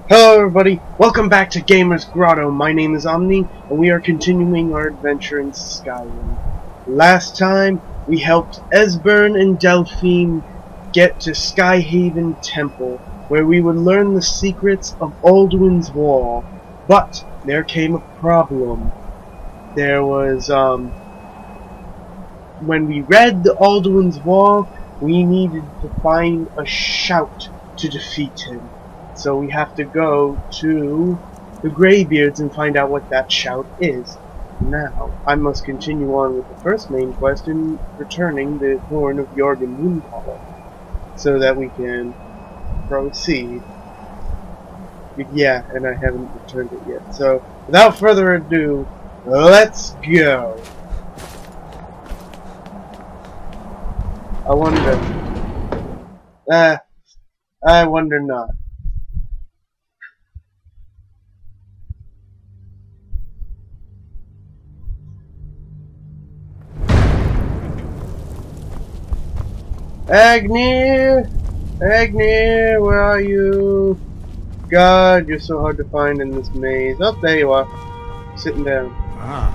Hello everybody, welcome back to Gamer's Grotto. My name is Omni, and we are continuing our adventure in Skyrim. Last time, we helped Esbern and Delphine get to Skyhaven Temple, where we would learn the secrets of Alduin's Wall. But, there came a problem. There was, when we read the Alduin's Wall, we needed to find a shout to defeat him. So we have to go to the Greybeards and find out what that shout is. Now, I must continue on with the first main quest in returning the Horn of Jorgen Mooncaller, so that we can proceed. Yeah, and I haven't returned it yet. So, without further ado, let's go! I wonder not. Agnir! Agnir, where are you? God, you're so hard to find in this maze. Oh, there you are. Sitting down. Ah,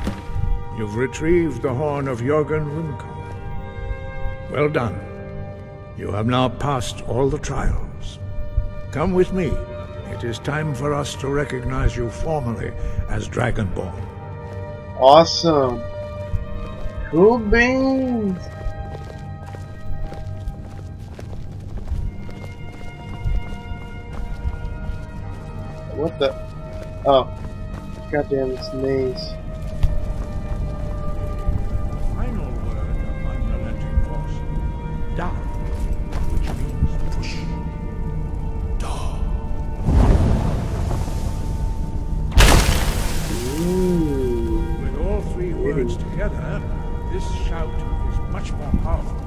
you've retrieved the Horn of Jorgen Mooncaller. Well done. You have now passed all the trials. Come with me. It is time for us to recognize you formally as Dragonborn. Awesome. Cool beans. What the? Oh. Goddamn, this maze. Final word of unrelenting force. Da, which means push. Da. Ooh. With all three words together, this shout is much more powerful.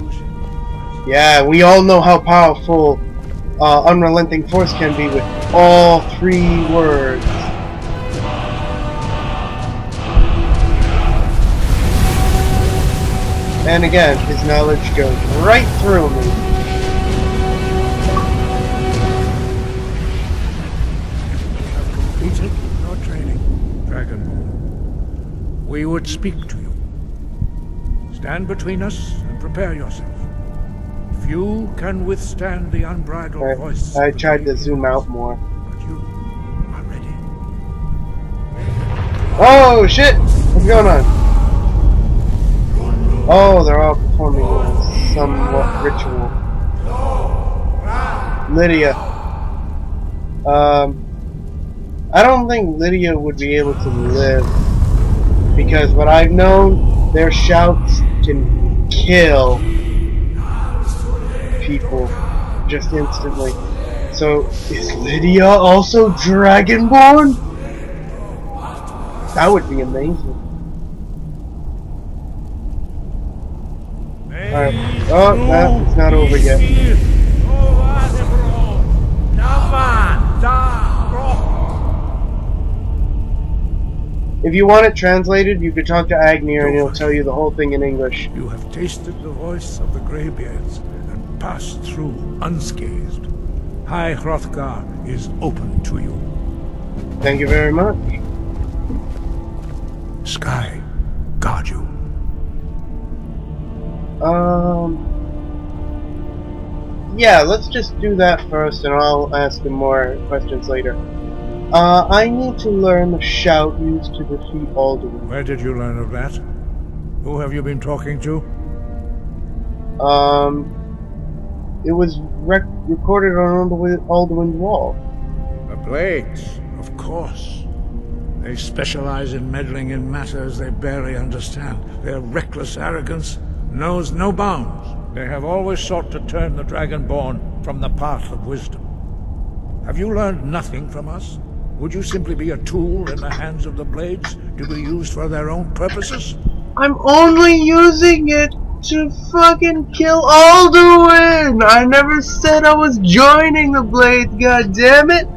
Use it. Yeah, we all know how powerful unrelenting force can be with all three words. And again, his knowledge goes right through me. You have completed your training, Dragonborn. We would speak to you. Stand between us and prepare yourself. Few can withstand the unbridled voice. I tried to zoom out more. But you are ready. Oh shit! What's going on? Oh, they're all performing a somewhat ritual. Lydia. I don't think Lydia would be able to live, because what I've known, their shouts can kill people just instantly. So, is Lydia also Dragonborn? That would be amazing. Alright. Oh, no, it's not over yet. If you want it translated, you could talk to Agnir and he'll tell you the whole thing in English. You have tasted the voice of the Greybeards and passed through unscathed. High Hrothgar is open to you. Thank you very much. Sky, guard you. Yeah, let's just do that first and I'll ask him more questions later. I need to learn the shout used to defeat Alduin. Where did you learn of that? Who have you been talking to? It was recorded on Alduin's Wall. The Blades, of course. They specialize in meddling in matters they barely understand. Their reckless arrogance knows no bounds. They have always sought to turn the Dragonborn from the path of wisdom. Have you learned nothing from us? Would you simply be a tool in the hands of the Blades to be used for their own purposes? I'm only using it to fucking kill Alduin! I never said I was joining the Blades, goddammit!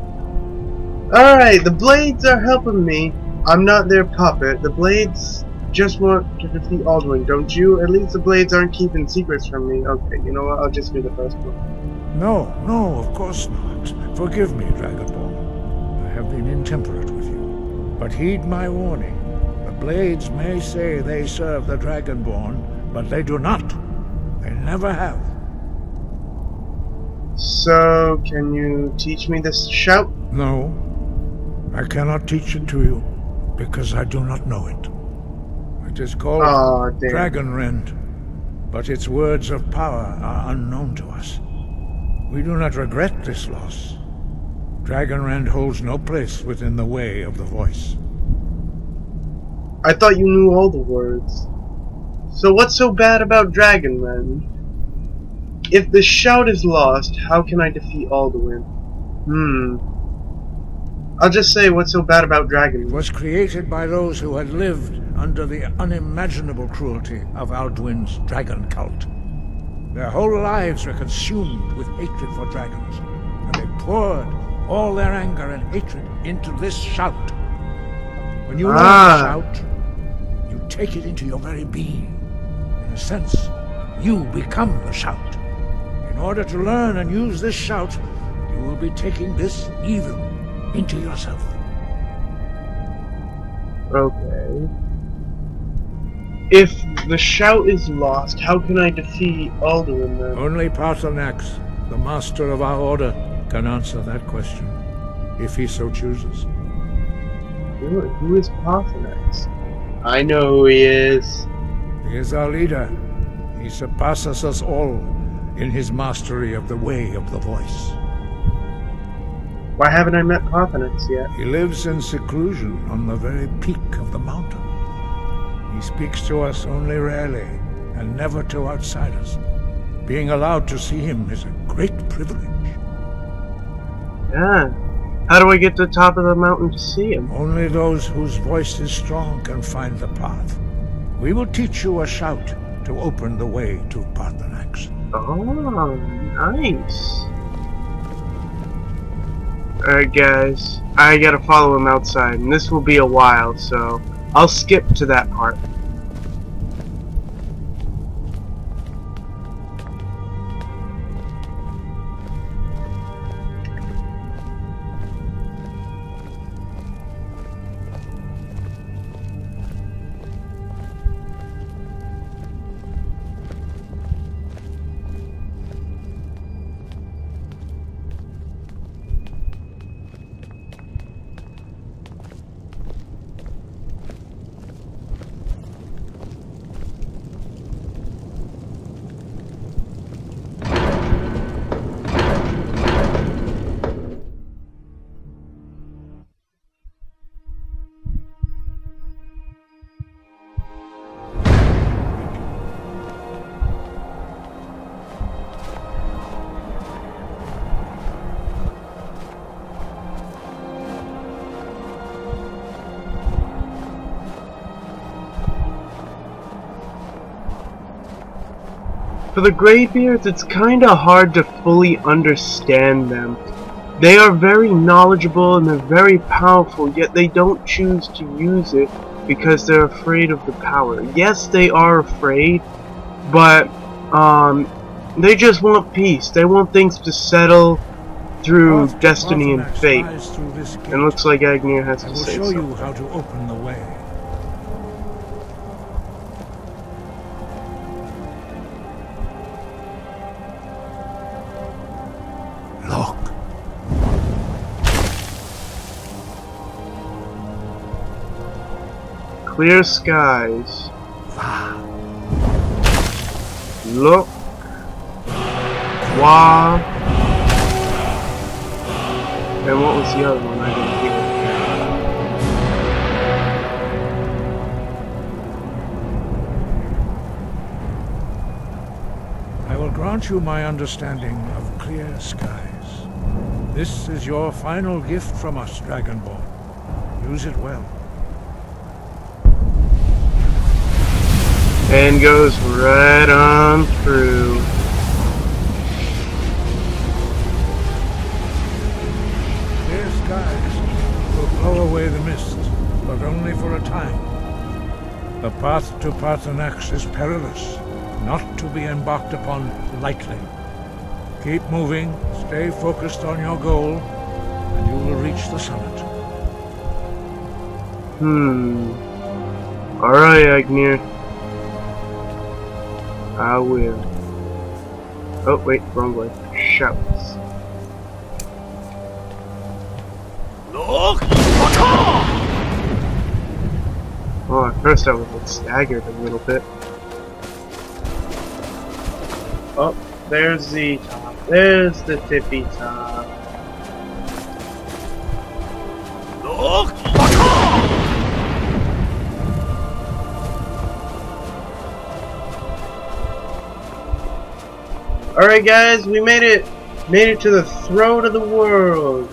Alright, the Blades are helping me. I'm not their puppet. The Blades just want to defeat Alduin, don't you? At least the Blades aren't keeping secrets from me. Okay, you know what? I'll just do the first one. No, no, of course not. Forgive me, Dragonborn. I have been intemperate with you. But heed my warning. The blades may say they serve the Dragonborn, but they do not. They never have. So, can you teach me this shout? No, I cannot teach it to you, because I do not know it. It is called Dragon Rend, but its words of power are unknown to us. We do not regret this loss. Dragon Rend holds no place within the way of the voice. I thought you knew all the words. So what's so bad about Dragon Rend? If the shout is lost, how can I defeat Alduin? I'll just say what's so bad about Dragon Rend. It was created by those who had lived under the unimaginable cruelty of Alduin's dragon cult. Their whole lives were consumed with hatred for dragons, and they poured all their anger and hatred into this shout. When you learn the shout, you take it into your very being. In a sense, you become the shout. In order to learn and use this shout, you will be taking this evil into yourself. Okay. If the shout is lost, how can I defeat Alduin then? Only Paarthurnax, the master of our order, can answer that question, if he so chooses. Who is Paarthurnax? I know who he is. He is our leader. He surpasses us all in his mastery of the way of the voice. Why haven't I met Paarthurnax yet? He lives in seclusion on the very peak of the mountain. He speaks to us only rarely, and never to outsiders. Being allowed to see him is a great privilege. Yeah. How do I get to the top of the mountain to see him? Only those whose voice is strong can find the path. We will teach you a shout to open the way to Paarthurnax. Oh, nice. Alright guys, I gotta follow him outside, and this will be a while, so I'll skip to that part. For the Greybeards, it's kinda hard to fully understand them. They are very knowledgeable and they're very powerful, yet they don't choose to use it because they're afraid of the power. Yes, they are afraid, but they just want peace. They want things to settle through destiny and fate. And looks like Agnir has to say I will show something. you how to open the way. Look. Clear skies. Look. Wah. And what was the other one? I didn't hear. I will grant you my understanding of clear skies. This is your final gift from us, Dragonborn. Use it well. And goes right on through. Clear skies will blow away the mist, but only for a time. The path to Paarthurnax is perilous, not to be embarked upon lightly. Keep moving, stay focused on your goal, and you will reach the summit. Alright, Agnir. I will. Oh, wait, wrong way. Shouts. Oh, at first I was like staggered a little bit. Oh, there's the top. There's the tippy top. Alright guys, we made it to the throat of the world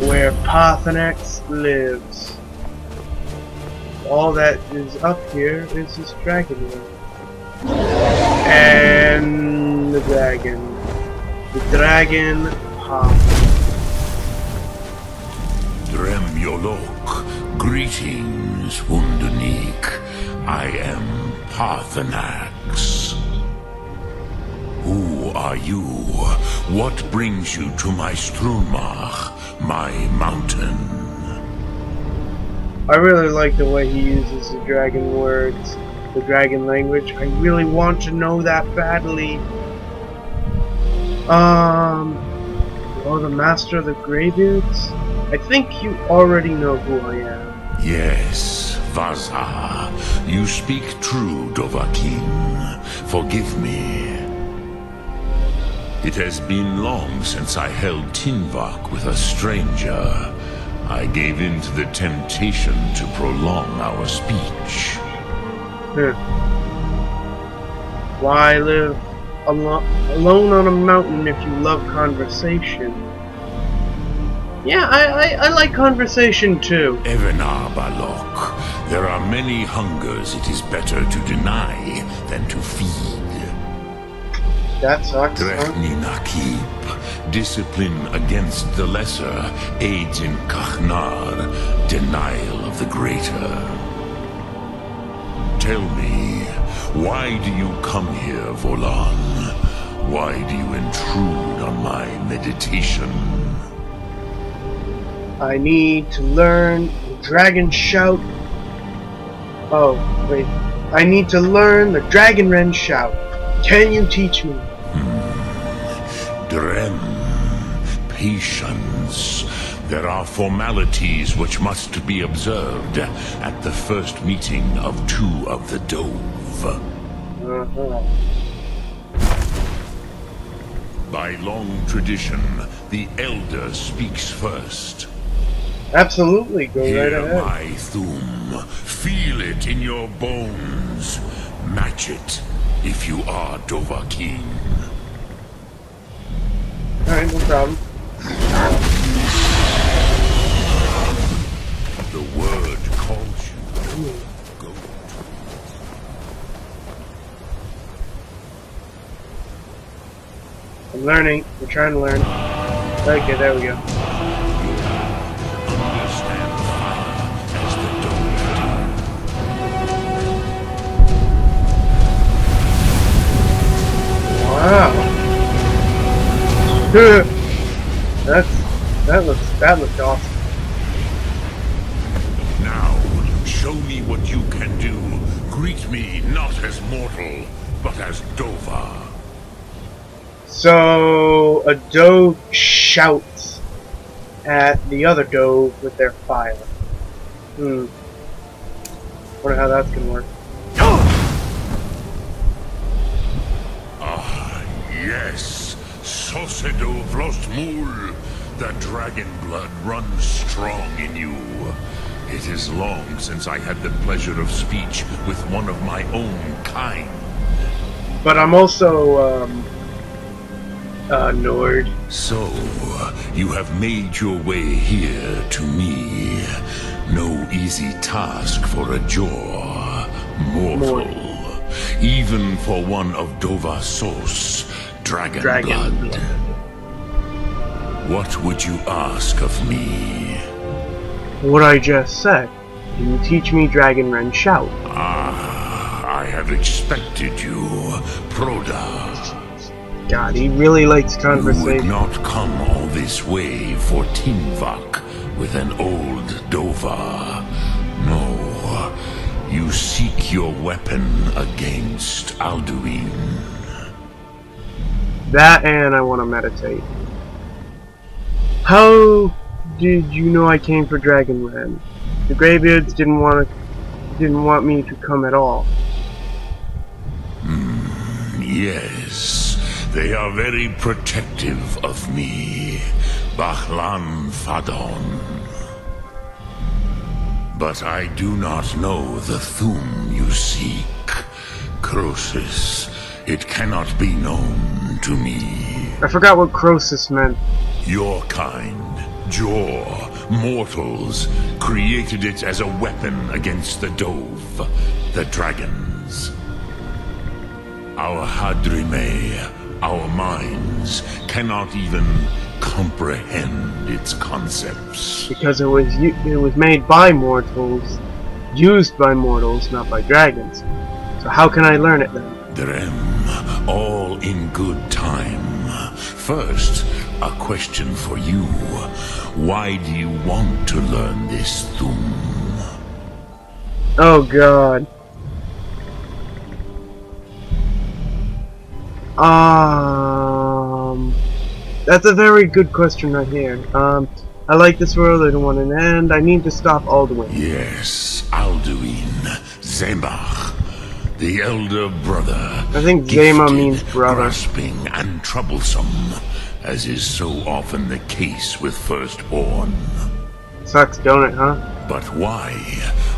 where Paarthurnax lives. All that is up here is this dragon world. And the dragon. The dragon Paarth. Drem Yolok, greetings, Wundernik. I am Paarthurnax. Who are you? What brings you to my Strunmach, my mountain? I really like the way he uses the dragon words, the dragon language. I really want to know that badly. Oh, the Master of the Greybeards? I think you already know who I am. Yes, Vaza. You speak true, Dovahkiin. Forgive me. It has been long since I held Tinvak with a stranger. I gave in to the temptation to prolong our speech. Why live alone on a mountain if you love conversation? Yeah, I like conversation too. Evenar Balok, there are many hungers it is better to deny than to feed. That sucks, huh? Drechni Nakib, discipline against the lesser aids in Kachnar, denial of the greater. Tell me, why do you come here, Volan? Why do you intrude on my meditation? I need to learn the dragon shout. Oh, wait. I need to learn the dragon wren shout. Can you teach me? Drem, patience. There are formalities which must be observed at the first meeting of two of the Dove. By long tradition, the elder speaks first. Absolutely, go right Hear ahead. my thum. Feel it in your bones. Match it if you are Dovahkiin. Alright, no problem. The word calls you. Go. I'm learning. We're trying to learn. Okay, there we go. Understand fire as the Dove Wow. that looked awesome. Now, show me what you can do. Greet me not as mortal, but as Dova. So, a dove shouts at the other dove with their fire. Wonder how that's gonna work. Ah, yes. Sosedo Vlostmul. The dragon blood runs strong in you. It is long since I had the pleasure of speech with one of my own kind. But I'm also, Nord. So, you have made your way here to me. No easy task for a Jor, mortal. Even for one of Dovasos, dragon blood. What would you ask of me? What I just said. Can you teach me Dragon Wren shout? Ah, I have expected you, Proda. God, he really likes You conversation. would not come all this way for Tinvak with an old Dova. No, you seek your weapon against Alduin. That and I want to meditate. How did you know I came for Dragonland? The Greybeards didn't want me to come at all. Yes, they are very protective of me, Bahlan Fadon. But I do not know the Thum you seek, Croesus. It cannot be known to me. I forgot what Croesus meant. Your kind, Jor, mortals, created it as a weapon against the Dove, the dragons. Our Hadrime, our minds, cannot even comprehend its concepts. Because it was made by mortals, used by mortals, not by dragons. So how can I learn it then? Drem, all in good time. First, a question for you. Why do you want to learn this Thum? Oh God. That's a very good question right here. I like this world, I don't want an end, I need to stop Alduin. Yes, Alduin, Zemach, the elder brother. I think Zema gifted, means brother. grasping and troublesome, as is so often the case with firstborn. Sucks, don't it, huh? But why?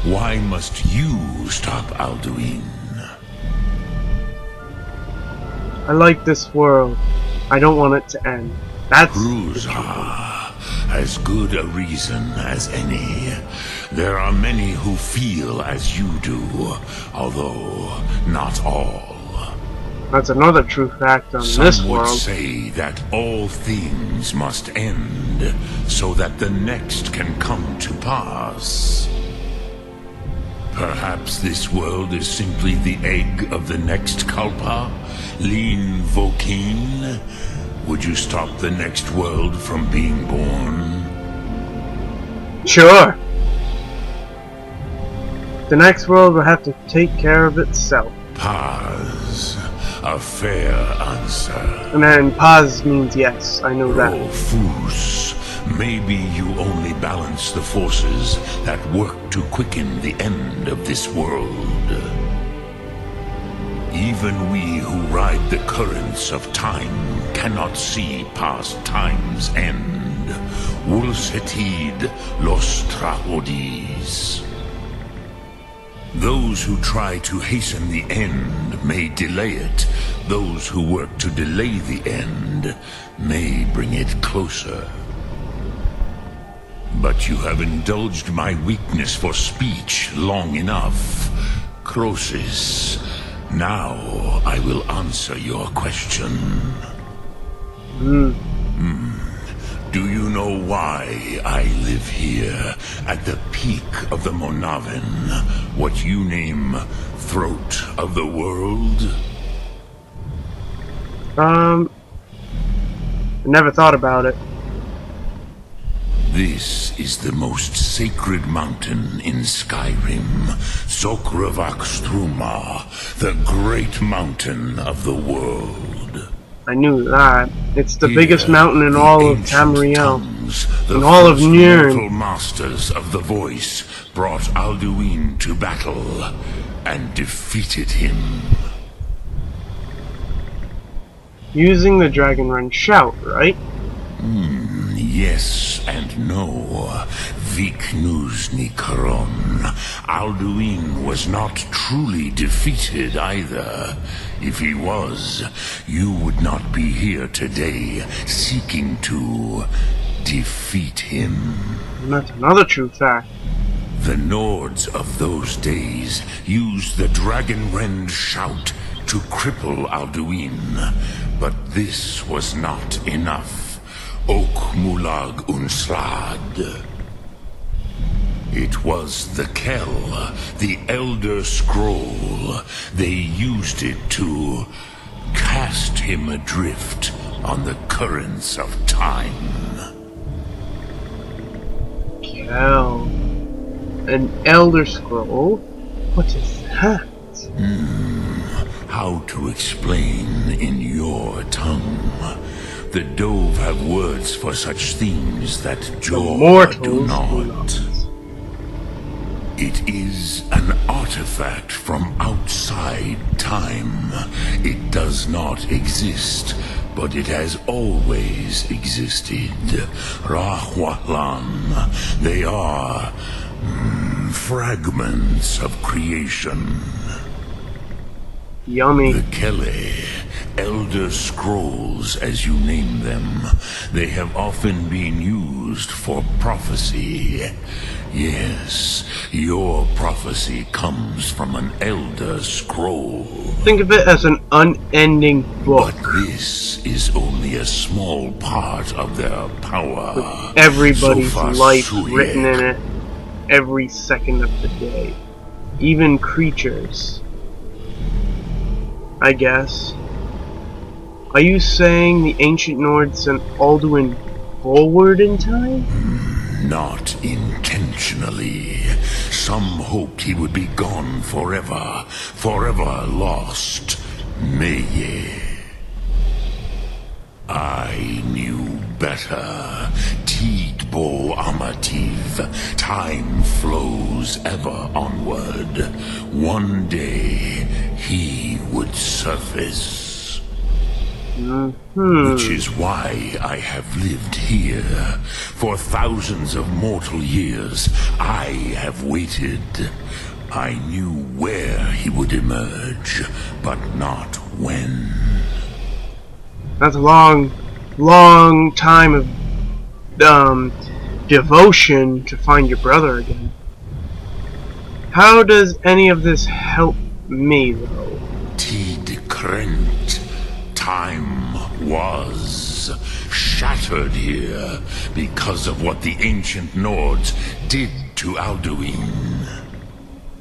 Why must you stop Alduin? I like this world. I don't want it to end. That's Cruzha, as good a reason as any. There are many who feel as you do, although not all. That's another true fact on Some this would world. say that all things must end, so that the next can come to pass. Perhaps this world is simply the egg of the next Kalpa? Lean Vokin? Would you stop the next world from being born? Sure. The next world will have to take care of itself. Paz. A fair answer. And then pause means yes, I know that. Fus. Maybe you only balance the forces that work to quicken the end of this world. Even we who ride the currents of time cannot see past time's end. Wulsetid los traodis. Those who try to hasten the end may delay it. Those who work to delay the end may bring it closer. But you have indulged my weakness for speech long enough. Croesus, now I will answer your question. Do you know why I live here, at the peak of the Monavin, what you name Throat of the World? I never thought about it. This is the most sacred mountain in Skyrim, Sokravak Struma, the great mountain of the world. I knew that. It's the Here, biggest mountain in the all of ancient Tamriel. tongues, the In all of first Nirn. mortal masters of the voice brought Alduin to battle and defeated him. Using the Dragon Run shout, right? Yes and no. Viknuzny Karon. Alduin was not truly defeated either. If he was, you would not be here today seeking to defeat him. And that's another true fact. The Nords of those days used the Dragonrend shout to cripple Alduin, but this was not enough. Ok Mulag Unslad. It was the Kell, the Elder Scroll. They used it to Cast him adrift on the currents of time. Cal. An Elder Scroll? What is that? How to explain in your tongue? The Dove have words for such things that Jor do not. It is an artifact from outside time. It does not exist, but it has always existed. Rahwalan. They are fragments of creation. Yummy. The Kele, Elder Scrolls as you name them, they have often been used for prophecy. Yes, your prophecy comes from an Elder Scroll. Think of it as an unending book. But this is only a small part of their power. With everybody's life Suyek. written in it every second of the day. Even creatures. I guess. Are you saying the ancient Nords sent Alduin forward in time? Not intentionally. Some hoped he would be gone forever, forever lost. Meye. I knew better. Tidbo Amativ. Time flows ever onward. One day he would surface. Which is why I have lived here. For thousands of mortal years, I have waited. I knew where he would emerge, but not when. That's a long, long time of devotion to find your brother again. How does any of this help me, though? Tid Krent. Time was shattered here because of what the ancient Nords did to Alduin.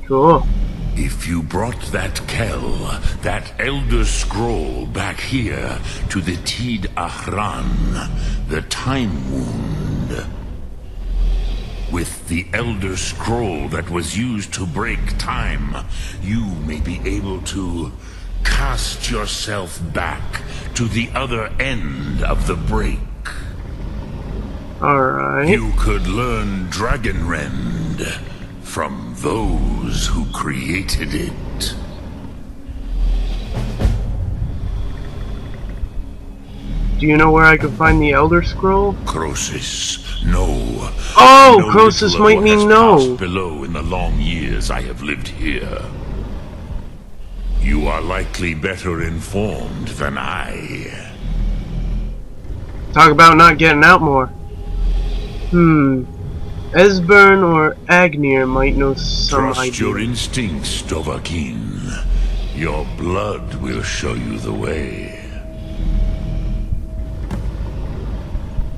Cool. If you brought that Kel, that Elder Scroll back here to the Tid Ahran, the Time Wound, with the Elder Scroll that was used to break time, you may be able to cast yourself back to the other end of the break. Alright. You could learn Dragonrend from those who created it. Do you know where I can find the Elder Scroll? Croesus, no. Oh, No Croesus little of might what mean has no. passed below in the long years I have lived here. You are likely better informed than I. Talk about not getting out more. Esbern or Agnir might know some Trust idea. your instincts, Dovahkiin. Your blood will show you the way.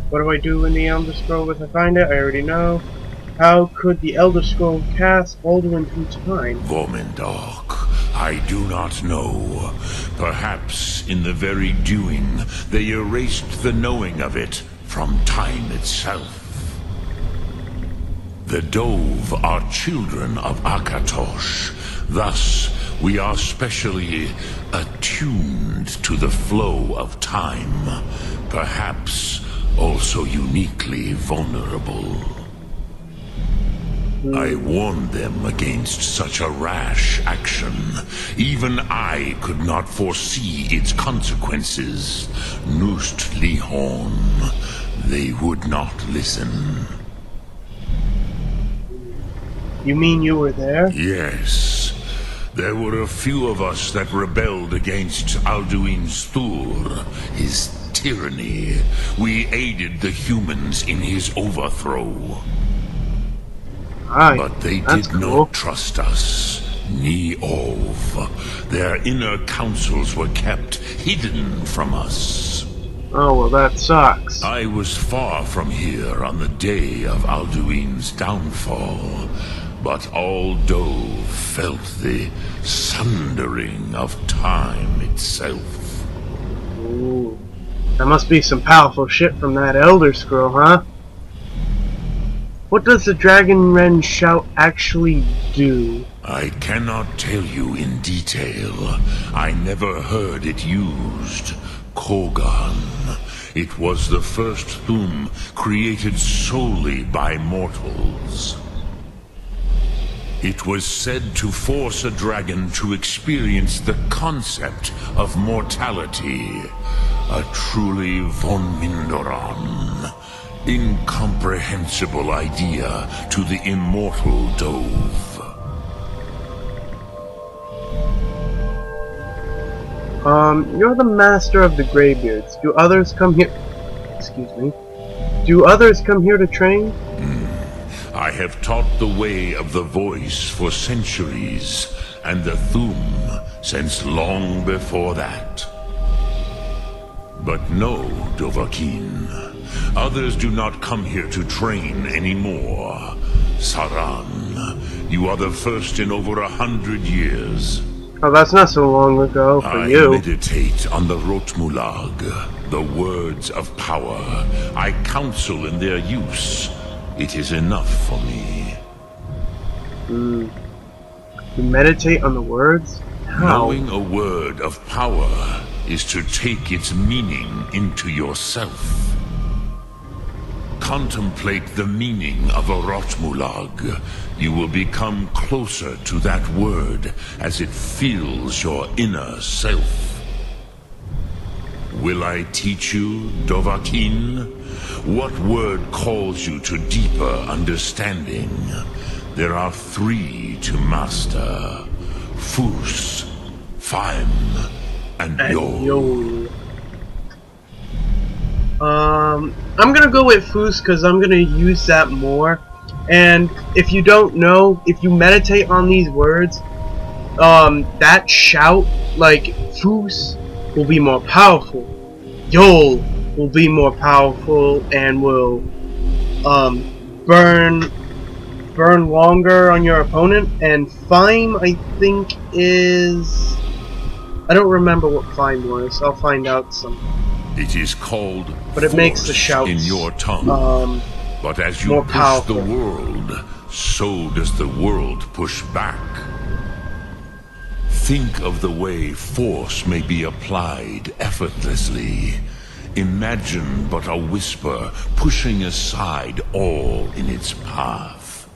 What do I do in the Elder Scroll if I find it? I already know. How could the Elder Scroll cast Alduin through time? Vormendok, I do not know. Perhaps in the very doing, they erased the knowing of it from time itself. The Dove are children of Akatosh. Thus, we are specially attuned to the flow of time. Perhaps also uniquely vulnerable. I warned them against such a rash action. Even I could not foresee its consequences. Nust Lihorn. They would not listen. You mean you were there? Yes. There were a few of us that rebelled against Alduin Stur, his tyranny. We aided the humans in his overthrow. Aye, But they that's did cool. not trust us. Ni Ov. Their inner councils were kept hidden from us. Oh, well, that sucks. I was far from here on the day of Alduin's downfall, but all Dove felt the sundering of time itself. Ooh. That must be some powerful shit from that Elder Scroll, huh? What does the Dragon Wren shout actually do? I cannot tell you in detail. I never heard it used. Kogan. It was the first Thum created solely by mortals. It was said to force a dragon to experience the concept of mortality. A truly von Mindoran, incomprehensible idea to the immortal Dove. You're the master of the Greybeards. Do others come here... Excuse me. Do others come here to train? I have taught the way of the voice for centuries, and the Thum since long before that. But no, Dovahkiin. Others do not come here to train anymore. Saran, you are the first in over 100 years. Oh, that's not so long ago for you. I meditate on the Rotmulag, the words of power. I counsel in their use. It is enough for me. You meditate on the words? How? Knowing a word of power is to take its meaning into yourself. Contemplate the meaning of a Rotmulag. You will become closer to that word as it fills your inner self. Will I teach you, Dovahkiin? What word calls you to deeper understanding? There are 3 to master. Fus, Faim, and Yol. I'm gonna go with Fus because I'm gonna use that more. And if you don't know, if you meditate on these words, that shout, like Fus, will be more powerful. Yol will be more powerful and will burn longer on your opponent. And Faim, I think, is... I don't remember what Faim was. I'll find out some. It is called but it makes the shouts in your tongue. But as you push powerful. the world, so does the world push back. Think of the way force may be applied effortlessly. Imagine but a whisper pushing aside all in its path.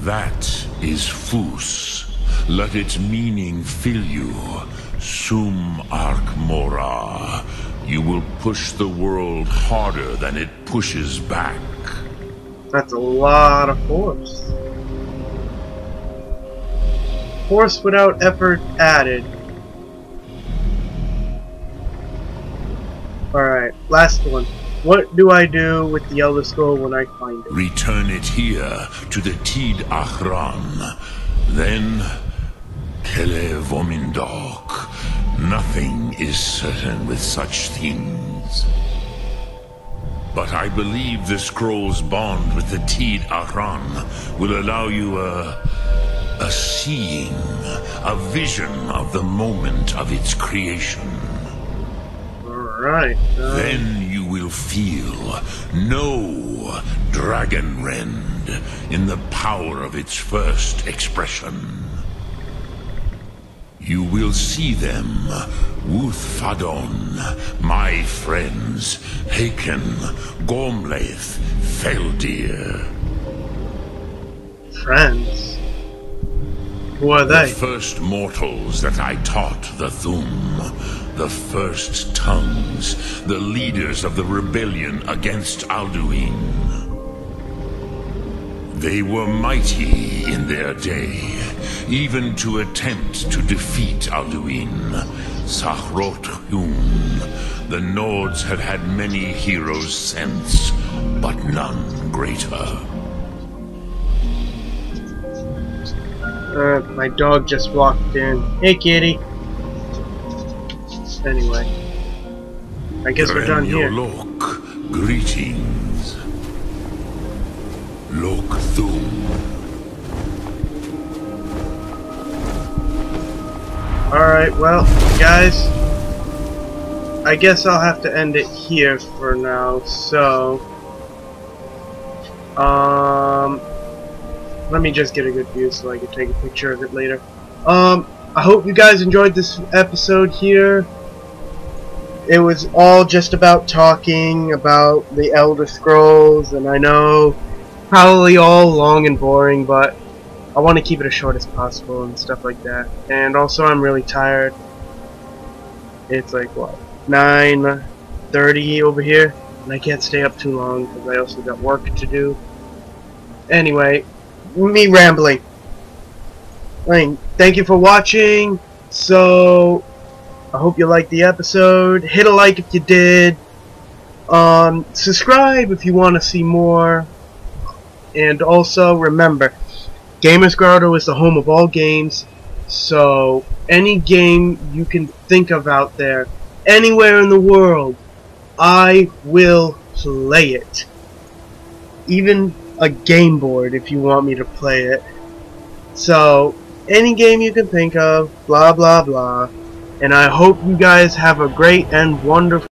That is Fus. Let its meaning fill you. Sum Ark Mora. You will push the world harder than it pushes back. That's a lot of force. Force without effort added. Alright, last one. What do I do with the Elder Scroll when I find it? Return it here to the Tid Achran. Then, Kele Vomindok. Nothing is certain with such things. But I believe the scroll's bond with the Tid Achran will allow you a seeing, a vision of the moment of its creation. Alright. Then you will feel, know Dragon Rend in the power of its first expression. You will see them, Wuthfadon, my friends, Haken, Gormlaith, Feldir. Friends? Who are they? The first mortals that I taught the Thum, the first tongues, the leaders of the rebellion against Alduin. They were mighty in their day, even to attempt to defeat Alduin. Sahrot Hun. The Nords have had many heroes since, but none greater. My dog just walked in. Hey, kitty. Anyway, I guess we're done here. Lok, greetings. Lok Thum. Alright, well, guys, I guess I'll have to end it here for now. So, let me just get a good view so I can take a picture of it later. I hope you guys enjoyed this episode here. It was all just about talking about the Elder Scrolls, and I know probably all long and boring, but I want to keep it as short as possible and stuff like that. And also, I'm really tired. It's like, what, 9:30 over here, and I can't stay up too long because I also got work to do. Anyway, me rambling. Thank you for watching. So, I hope you liked the episode. Hit a like if you did. Subscribe if you want to see more. And also, remember, Gamers Grotto is the home of all games. So, any game you can think of out there, anywhere in the world, I will play it. Even a game board if you want me to play it. So, any game you can think of, blah blah blah. And I hope you guys have a great and wonderful